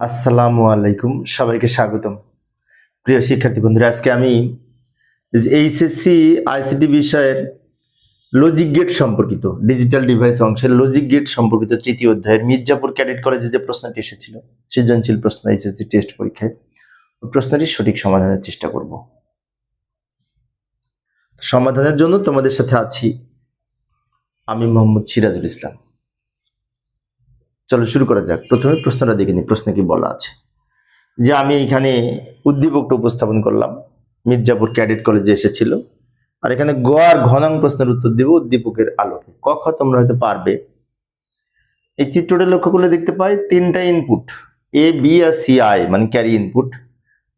আসসালামু আলাইকুম, সবাইকে স্বাগতম। প্রিয় শিক্ষার্থী বন্ধুরা, আজকে আমি এইচএসসি আইসিটি বিষয়ের লজিক গেট সম্পর্কিত ডিজিটাল ডিভাইস অংশের লজিক গেট সম্পর্কিত তৃতীয় অধ্যায়ের মির্জাপুর ক্যাডেট কলেজে যে প্রশ্নটি এসেছিল, সৃজনশীল প্রশ্ন এইচএসসি টেস্ট পরীক্ষায়, ওই প্রশ্নটির সঠিক সমাধানের চেষ্টা করব। সমাধানের জন্য তোমাদের সাথে আছি আমি মোহাম্মদ সিরাজুল ইসলাম। চলো শুরু করা যাক। প্রথমে প্রশ্নটা দেখে নিই, প্রশ্নে কি বলা আছে। যে আমি এখানে উদ্দীপকটা উপস্থাপন করলাম, মির্জাপুর ক্যাডেট কলেজে এসেছিল, আর এখানে গ আর ঘ নং প্রশ্নের উত্তর দিব উদ্দীপকের আলোকে। ক খ তোমরা হয়তো পারবে। এই চিত্রটা লক্ষ্য করলে দেখতে পাই তিনটা ইনপুট, এ বি আর সি আই মানে ক্যারি ইনপুট,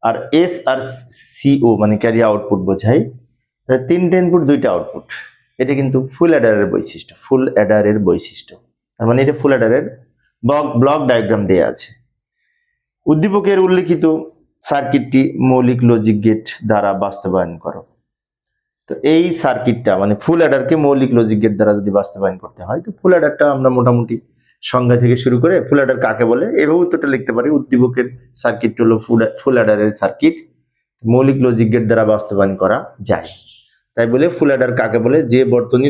আর এস আর সিও মানে ক্যারি আউটপুট বোঝায়। তিনটা ইনপুট দুইটা আউটপুট। এটা কিন্তু ফুল অ্যাডারের বৈশিষ্ট্য, ফুল অ্যাডারের বৈশিষ্ট্য। তার মানে এটা ফুল অ্যাডারের ব্লক ডায়াগ্রাম দেয়া আছে। উদ্দীপকের উল্লেখিত সার্কিটটি মৌলিক লজিক গেট দ্বারা বাস্তবায়ন করো। তো এই সার্কিটটা মানে ফুল অ্যাডারকে মৌলিক লজিক গেট দ্বারা যদি বাস্তবায়ন করতে হয়, তো ফুল অ্যাডারটা আমরা মোটামুটি সংজ্ঞা থেকে শুরু করে ফুল অ্যাডার কাকে বলে এভাবে উত্তরটা লিখতে পারি। উদ্দীপকের সার্কিট হলো ফুল অ্যাডারের সার্কিট, মৌলিক লজিক গেট দ্বারা বাস্তবায়ন করা যায়। তাই বলে ফুল অ্যাডার কাকে বলে? যে বর্তনী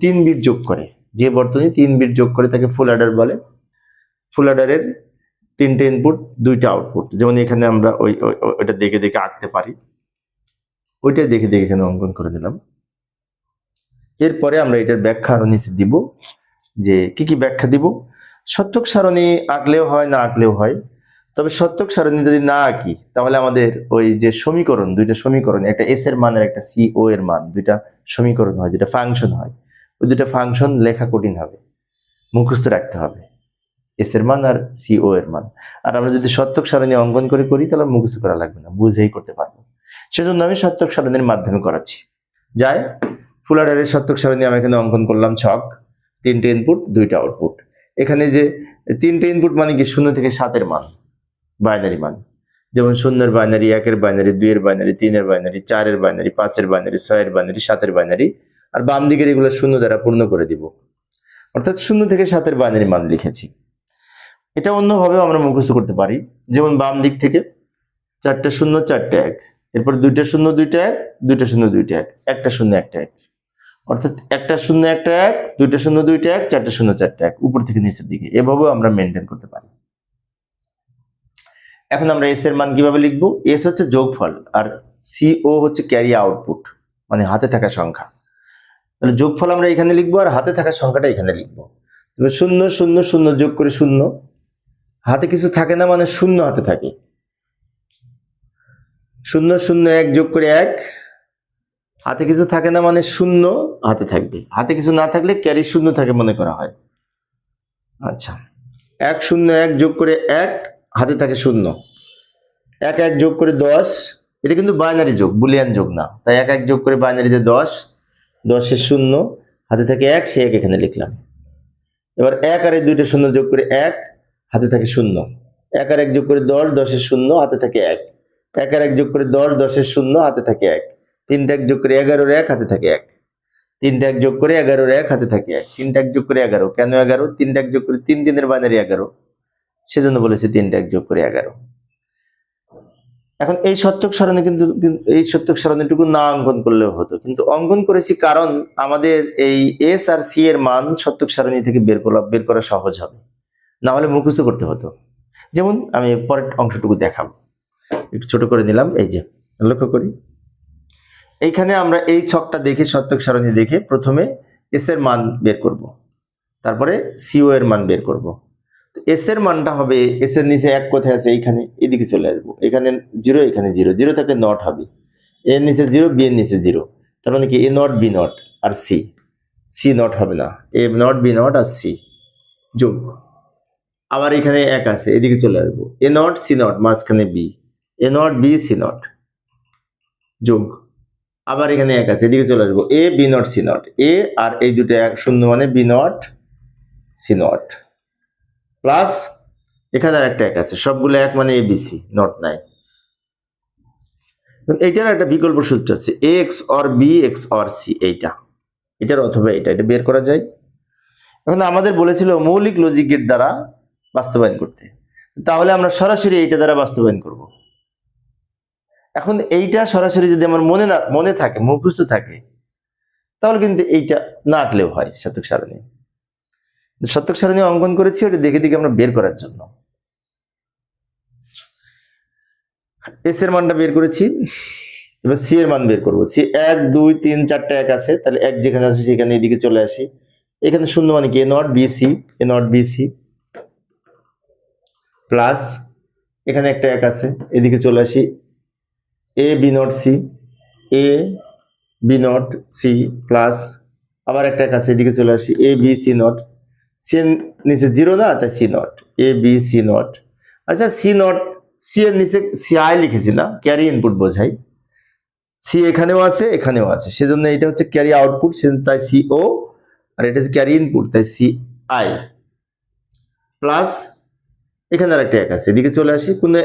তিন বিট যোগ করে, যে বর্তনী 3 বিট যোগ করে তাকে ফুল অ্যাডার বলে। ফুল অ্যাডারের তিনটে ইনপুট দুইটা আউটপুট, যেমন এখানে আমরা ওইটা দেখে দেখে আঁকতে পারি, ওইটাই দেখে দেখে এখানে অঙ্কন করে দিলাম। এরপরে আমরা এটার ব্যাখ্যা আরো নিচে দিব, যে কি কি ব্যাখ্যা দিব। সত্যক সারণী আঁকলেও হয়, না আঁকলেও হয়। তবে সত্যক সারণী যদি না আঁকি, তাহলে আমাদের ওই যে সমীকরণ, দুইটা সমীকরণ, একটা এস এর মান আর একটা সিও এর মান, দুইটা সমীকরণ হয়, দুইটা ফাংশন হয়। ওই দুইটা ফাংশন লেখা কঠিন হবে, মুখস্থ রাখতে হবে, এস এর মান আর সিও এর মান। আর আমরা যদি সত্যক সারণী অঙ্কন করে করি, তাহলে মুখস্থ করা লাগবে না, বুঝেই করতে পারবো। সেজন্য আমি সত্যক সারণীর মাধ্যমে করাচ্ছি। যাই ফুল অ্যাডারের সত্যক সারণী আমি এখানে অঙ্কন করলাম ছক, তিনটে ইনপুট দুইটা আউটপুট। এখানে যে তিনটে ইনপুট মানে কি 0 থেকে 7 মান, বাইনারি মান, যেমন 0 binary, 1 binary, 2 binary, 3 binary, 4 binary, 5 binary, 6 binary, 7 binary. আর বাম দিকের এগুলো 0 দ্বারা পূর্ণ করে দিব, অর্থাৎ 0 থেকে 7 বাইনারি মান লিখেছি। এটা অন্যভাবেও আমরা মুখস্থ করতে পারি, যেমন বাম দিক থেকে 4টা 0 4টা 1, এরপর 2টা 0 2টা 1, 2টা 0 2টা 1, একটা 0 একটা 1, অর্থাৎ একটা 0 একটা 1, 2টা 0 2টা 1, 4টা 0 4টা 1, উপর থেকে নিচের দিকে। এভাবেও আমরা মেনটেন করতে পারি। এখন আমরা এস এর মান কিভাবে লিখবো? এস হচ্ছে যোগফল, আর সিও হচ্ছে ক্যারি আউটপুট, মানে হাতে থাকা সংখ্যা। তাহলে যোগফল আমরা এখানে লিখবো, আর হাতে থাকা সংখ্যাটা এখানে লিখবো। তবে 0 0 0 যোগ করে 0, হাতে কিছু থাকে না মানে 0 হাতে থাকে। 0 0 1 যোগ করে 1, হাতে কিছু থাকে না মানে 0 হাতে থাকবে। হাতে কিছু না থাকলে ক্যারি 0 থাকে মনে করা হয়। আচ্ছা, 1 0 1 যোগ করে 1, হাতে থাকে 0। 1 1 যোগ করে 10, এটা কিন্তু বাইনারি যোগ, বুলিয়ান যোগ না। তাই 1 1 যোগ করে বাইনারিতে 10, 10 এর 0, হাতে থাকে 1, সে 1 এখানে লিখলাম। এবার 1 আর 2টা 0 যোগ করে 1, হাতে থাকে 0। 1 আর 1 যোগ করে 10, 10 এর 0, হাতে থাকে 1। 1 আর 1 যোগ করে 10, 10 এর 0, হাতে থাকে 1। 3টা 1 যোগ করে 11 এর 1, হাতে থাকে 1। 3টা 1 যোগ করে 11 এর 1, হাতে থাকে 1। 3টা 1 যোগ করে 11, কেন 11? 3টা 1 যোগ করে 3 3 এর বাইনারি 11, সেজন্য বলেছি 3টা 1 যোগ করে 11। এখন এই সত্যক সারণী কিন্তু এই সত্যক সারণীটুকু না অঙ্কন করলেও হতো, কিন্তু অঙ্কন করেছি কারণ আমাদের এই এস আর সি এর মান সত্যক সারণী থেকে বের করা সহজ হবে, না হলে মুখস্থ করতে হতো। যেমন আমি পরের অংশটুকু দেখাবো, একটু ছোট করে নিলাম। এই যে লক্ষ্য করি, এইখানে আমরা এই ছকটা দেখে, সত্যক সারণী দেখে প্রথমে এস এর মান বের করব, তারপরে সিও এর মান বের করব। এস এর মানটা হবে, এস এর নিচে 1 কোথায় আছে? এইখানে, এদিকে চলে আসবো। এখানে 0, এখানে 0, 0 থাকলে নট হবে। এর নিচে 0, বি এর নিচে 0, তার মানে কি এ নট বি নট আর সি, সি নট হবে না, এ নট বি নট আর সি যোগ। আবার এখানে 1 আছে, এদিকে চলে আসবো। এ নট সি নট, মাঝখানে B, A not B C not যোগ। আবার এখানে 1 আছে, এদিকে চলে আসবো। A B not C not, A আর এই দুটো 1 0 মানে B not C not, plus এখানে আর একটা 1 আছে, সবগুলো 1 মানে এবিসি নট নাই। এইটার একটা বিকল্প সূত্র আছে, A X or B X or C, এটার অথবা এটা বের করা যায়। এখন আমাদের বলেছিল মৌলিক লজিক গেট দ্বারা বাস্তবায়ন করতে। তাহলে আমরা সরাসরি এইটা দ্বারা বাস্তবায়ন করব। এখন এইটা সরাসরি যদি আমার মনে থাকে, মুখস্থ থাকে, তাহলে কিন্তু এইটা না আঁকলেও হয়। শতক সারণী, শতক সারণী অঙ্কন করেছি ওটা দেখে দেখে আমরা বের করার জন্য। এস এর মানটা বের করেছি, এবার সি এর মান বের করবো। সি 1 2 3 4টা 1 আছে, তাহলে 1 যেখানে আছে সেখানে এদিকে চলে আসি। এখানে শূন্য মানে কি, A not B C, A not B C plus এখানে একটা 1 আছে, এদিকে চলে আসি, A B not C, A B not C plus আবার একটা 1 আছে, এদিকে চলে আসি, A B C not, C এর নিচে 0 না, তাই C not, A B C not. আচ্ছা সি নট, সি এর নিচে সি আই লিখেছি না, ক্যারি ইনপুট বোঝাই, সি এখানেও আছে এখানেও আছে, সেজন্য এটা হচ্ছে ক্যারি আউটপুট, তাই সি ও, আর এটা হচ্ছে ক্যারি ইনপুট, তাই সি আই প্লাস এখানে আর একটা 1 আছে, এদিকে চলে আসি, কোনো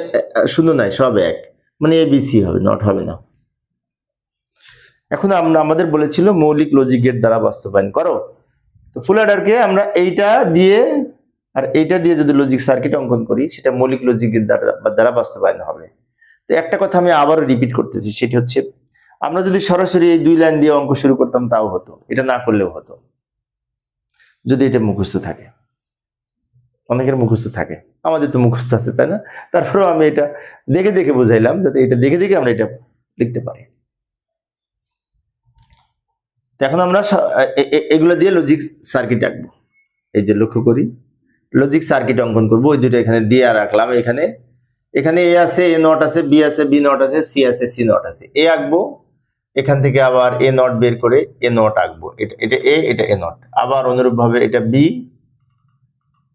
শূন্য নাই, সব 1, মানে এ বি সি হবে, নট হবে না। এখন আমাদের বলেছিল মৌলিক লজিক গেট দ্বারা বাস্তবায়ন করো, তো ফুল অ্যাডারকে আমরা এইটা দিয়ে আর এইটা দিয়ে যদি লজিক সার্কিট অঙ্কন করি, সেটা মৌলিক লজিক গেট দ্বারা বাস্তবায়ন হবে। তো একটা কথা আমি আবারও রিপিট করতেছি, সেটি হচ্ছে আমরা যদি সরাসরি এই 2 লাইন দিয়ে অঙ্ক শুরু করতাম তাও হতো, এটা না করলেও হতো, যদি এটা মুখস্থ থাকে। অনেকের মুখস্থ থাকে, আমাদের তো মুখস্থ আছে, তাই না? তারপরেও আমি এটা দেখে দেখে বুঝাইলাম, যাতে এটা দেখে দেখে আমরা এটা লিখতে পারি। তো এখন আমরা এগুলো দিয়ে লজিক সার্কিট আঁকবো। এই যে লক্ষ্য করি, লজিক সার্কিট অঙ্কন করবো, ওই দুটো এখানে দিয়ে রাখলাম। এখানে এ আছে, এ নট আছে, বি আছে, বি নট আছে, সি আছে, সি নট আছে, এ আঁকবো, এখান থেকে আবার এ নট বের করে এ নট আঁকবো, এটা এ, এটা এ নট, আবার অনুরূপ ভাবে এটা বি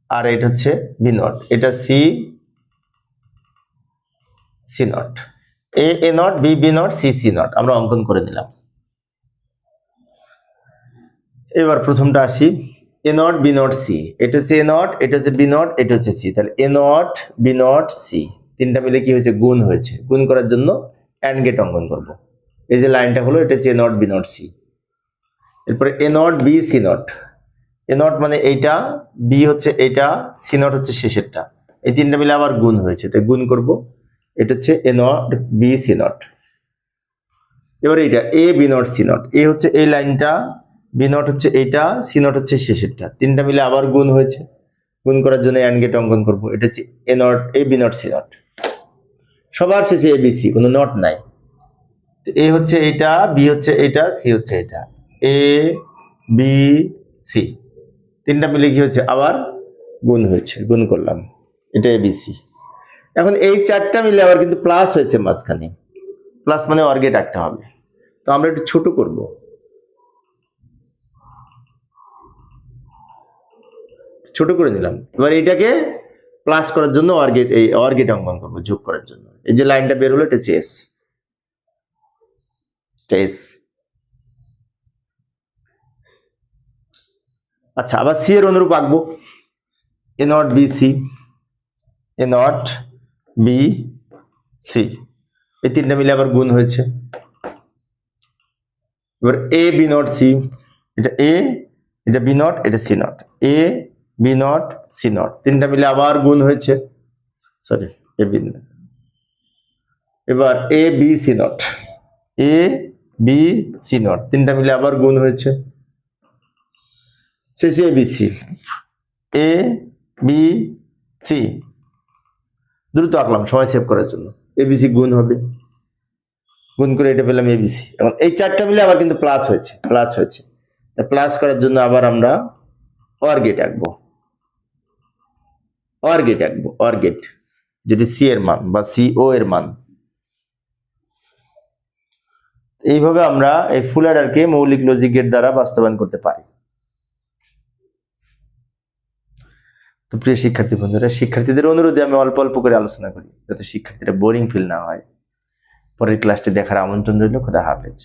আর এটা হচ্ছে বি নট, এটা C, C not, A A not, B B not, C C not, আমরা অঙ্কন করে নিলাম। এবার প্রথমটা আসি, A not B not C, এটা হচ্ছে এ নট, এটা হচ্ছে বি নট, এটা হচ্ছে সি, তাহলে এ নট বি নট সি, তিনটা মিলে কি হয়েছে, গুণ হয়েছে। গুণ করার জন্য অ্যান্ড গেট অঙ্কন করব। এই যে লাইনটা হলো, এটা হচ্ছে A not B not C. এরপরে A not B C not, A not মানে এইটা, বি হচ্ছে এইটা, সি নট হচ্ছে শেষেরটা, এই তিনটা মিলে আবার গুণ হয়েছে, তাই গুণ করব। এটা হচ্ছে A not B C not. এবার এইটা এ বি নট সি নট, এ হচ্ছে এই লাইনটা, বি নট হচ্ছে এইটা, সি নট হচ্ছে শেষেরটা, তিনটা মিলে আবার গুণ হয়েছে। গুণ করার জন্য অ্যান্ড গেট অঙ্কন করব। এটা হচ্ছে A not A B not C not, সবার শেষে এ বি সি, কোনো নট নাই। এ হচ্ছে এটা, বি হচ্ছে এটা, সি হচ্ছে এটা, এ বি সি, তিনটা মিলে কি হচ্ছে, আবার গুণ হয়েছে, গুণ করলাম, এটা এ বি সি। এখন এই চারটা মিলে আবার কিন্তু প্লাস হয়েছে মাঝখানে, প্লাস মানে অর গেট আঁকতে হবে। তো আমরা একটু ছোট করব, ছোট করে নিলাম। এবার এইটাকে প্লাস করার জন্য অর গেট, এই অর গেট অঙ্কন করবো, যোগ করার জন্য। এই যে লাইনটা বের হলো, এটা হচ্ছে এস, এস। আচ্ছা, আবার সি এর অনুরূপ আঁকবো, A not B C, A not B C, এই তিনটা মিলে আবার গুণ হয়েছে। এবার এ বি নট সি, এটা এ, এটা বি নট, এটা C not, A B not C not, তিনটা মিলে আবার গুণ হয়েছে, সরি এ বি। এবার A B C not, A B C not, তিনটা মিলে আবার গুণ হয়েছে, শেষে A B C, A B C. দ্রুত আঁকলাম সময় সেভ করার জন্য। এবিসি গুণ হবে, গুণ করে এটা পেলাম এবিসি। এবং এই চারটা মিলে আবার কিন্তু প্লাস হয়েছে, প্লাস হয়েছে। প্লাস করার জন্য আবার আমরা অর গেট আঁকবো, অর গেট আঁকবো, অর গেট, যেটি সি এর মান বা সি ও এর মান। এইভাবে আমরা এই ফুল অ্যাডারকে মৌলিক লজিক গেট দ্বারা বাস্তবায়ন করতে পারি। তো প্রিয় শিক্ষার্থী বন্ধুরা, শিক্ষার্থীদের অনুরোধে আমি অল্প অল্প করে আলোচনা করি, যাতে শিক্ষার্থীরা বোরিং ফিল না হয়। পরের ক্লাসটি দেখার আমন্ত্রণ রইল। খোদা হাফেজ।